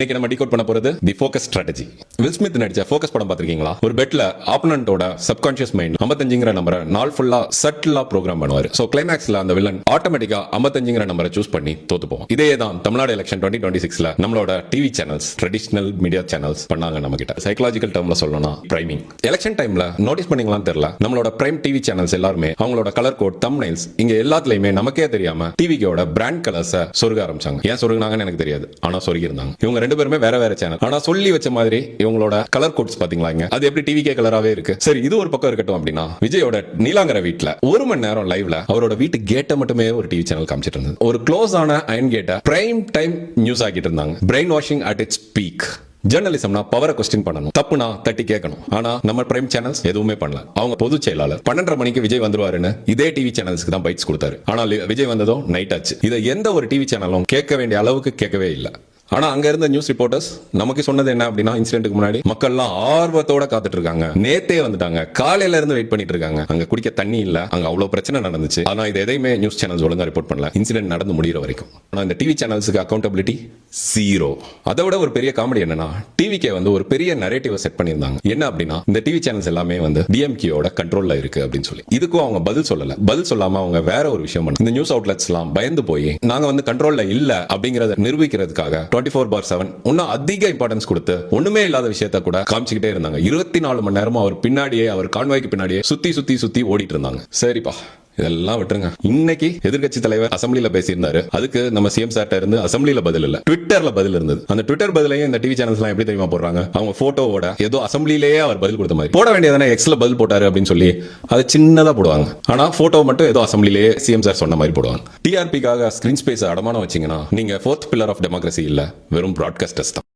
இன்னைக்கு நம்ம டிகோட் பண்ண போறது தி ஃபோக்கஸ் ஸ்ட்ராட்டஜி. வில் ஸ்மித் நடிச்ச ஃபோக்கஸ் படம் பார்த்திருக்கீங்களா? ஒரு பெட்ல ஆப்பனன்ட்டோட சப்கான்ஷியஸ் மைண்ட் 55ங்கிற நம்பரை நாள் ஃபுல்லா சட்டிலா ப்ரோக்ராம் பண்ணுவாரு. சோ கிளைமேக்ஸ்ல அந்த வில்லன் ஆட்டோமேட்டிக்கா 55ங்கிற நம்பரை சூஸ் பண்ணி தோத்து போவோம். இதே தான் தமிழ்நாடு எலெக்ஷன் 2026ல நம்மளோட TV channels, traditional media channels பண்ணாங்க நம்ம கிட்ட. சைக்காலஜிக்கல் டேர்ம்ல சொல்லணும்னா பிரைமிங். எலெக்ஷன் டைம்ல நோட்டீஸ் பண்ணீங்களான்னு தெரியல, நம்மளோட பிரைம் டிவி சேனல்ஸ் எல்லாருமே அவங்களோட கலர் கோட், தம்ப்நெயில்ஸ் இங்க எல்லாத்துலயுமே நமக்கே தெரியாம டிவிக்கோட பிராண்ட் கலர்ஸை சொருக ஆரம்பிச்சாங்க. ஏன் சொருகுனாங்கன்னு எனக்கு தெரியாது, ஆனா சொருகி இருந்தாங்க. இவங்க ரெண்டு பேருமே வேற வேற சேனல், ஆனா சொல்லி வச்ச மாதிரி இவங்களோட கலர் கோட்ஸ் பாத்தீங்களா? அது எப்படி டிவிக்கே கலராவே இருக்கு. சரி, இது ஒரு பக்கம் இருக்கட்டும். அப்படின்னா விஜயோட நீலாங்கர வீட்ல 1 மணி நேரம் லைவ்ல அவரோட வீட்டு கேட்ட மட்டுமே ஒரு டிவி சேனல் காமிச்சிட்டு இருந்தது. ஒரு க்ளோஸ் ஆன அயன் கேட்ட பிரைம் டைம் நியூஸ் ஆக்கிட்டு இருந்தாங்க. Brain washing at its peak. ஜெர்னலிசம்னா பவரை கொஸ்டின் பண்ணணும், தப்புனா தட்டி கேட்கணும். ஆனா நம்ம பிரைம் சேனல்ஸ் எதுவுமே பண்ணல. அவங்க பொதுச் செயலாளர் 12:30 மணிக்கு விஜய் வந்துருவாருன்னு இதே டிவி சேனல்ஸ்க்கு தான் பைட்ஸ் கொடுத்தாரு. ஆனா விஜய் வந்ததும் நைட் ஆச்சு. இதை எந்த ஒரு டிவி சேனலும் கேட்க வேண்டிய அளவுக்கு கேட்கவே இல்லை. ஆனா அங்க இருந்த நியூஸ் ரிப்போர்ட்டர்ஸ் நமக்கு சொன்னது என்ன அப்படின்னா, இன்சிடென்ட்க்கு முன்னாடி மக்கள்லாம் ஆர்வத்தோட காத்துட்டு இருக்காங்க. நேத்தே வந்துட்டாங்க, காலையில இருந்து வெயிட் பண்ணிட்டு இருக்காங்க. அங்க குடிக்க தண்ணி இல்ல, அங்க அவ்வளவு பிரச்சனை நடந்துச்சு. ஆனா இது எதையுமே நியூஸ் சேனல்ஸ் ஒழுங்கா ரிப்போர்ட் பண்ணல, இன்சிடென்ட் நடந்து முடிகிற வரைக்கும். ஆனா இந்த டிவி சேனல்ஸுக்கு அக்கௌண்டபிலிட்டி ஜீரோ. அதை விட ஒரு பெரிய காமெடி என்னன்னா, டிவிக்கே ஒரு பெரிய நரேட்டிவ் செட் பண்ணியிருந்தாங்க. என்ன அப்படின்னா, இந்த டிவி சேனல்ஸ் எல்லாமே டிஎம்கேயோட கண்ட்ரோல்ல இருக்கு அப்படின்னு சொல்லி. இதுக்கும் அவங்க பதில் சொல்லல. பதில் சொல்லாம அவங்க வேற ஒரு விஷயம் பண்ணாங்க. இந்த நியூஸ் அவுட்லெட்ஸ் எல்லாம் பயந்து போய் நாங்க கண்ட்ரோல்ல இல்ல அப்படிங்கறத நிரூபிக்கிறதுக்காக 24/7 இன்னும் அதிக இம்பார்ட்டன்ஸ் கொடுத்து ஒண்ணுமே இல்லாத விஷயத்த கூட காமிச்சுக்கிட்டே இருந்தாங்க. 24 மணி நேரமும் அவர் பின்னாடியே, அவர் கான்வாய்க்கு பின்னாடியே சுத்தி ஓடிட்டு இருந்தாங்க. சரிப்பா, இதெல்லாம் விட்டுருங்க. இன்னைக்கு எதிர்கட்சி தலைவர் அசம்பிளில பேசியிருந்தாரு. அதுக்கு நம்ம சிஎம் சார்ட்ட இருந்து அசம்பிளில பதில் இல்ல, ட்விட்டர்ல பதில் இருந்தது. அந்த ட்விட்டர் பதிலையும் இந்த டிவி சேனல்ஸ் எல்லாம் எப்படி தெரியுமா போடுறாங்க? அவங்க போட்டோவோட ஏதோ அசம்பிளிலேயே அவர் பதில் கொடுத்த மாதிரி போட வேண்டியதானே. எக்ஸ்ல பதில் போட்டாரு அப்படின்னு சொல்லி அது சின்னதா போடுவாங்க. ஆனா போட்டோ மட்டும் ஏதோ அசம்பிளிலேயே சிஎம் சார் சொன்ன மாதிரி போடுவாங்க. டிஆர்பிக்காக ஸ்கிரீன் ஸ்பேஸ் அடமானம் வச்சீங்கன்னா நீங்க 4th பில்லர் ஆஃப் டெமோக்ரஸி இல்ல, வெறும் பிராட்காஸ்டர்ஸ் தான்.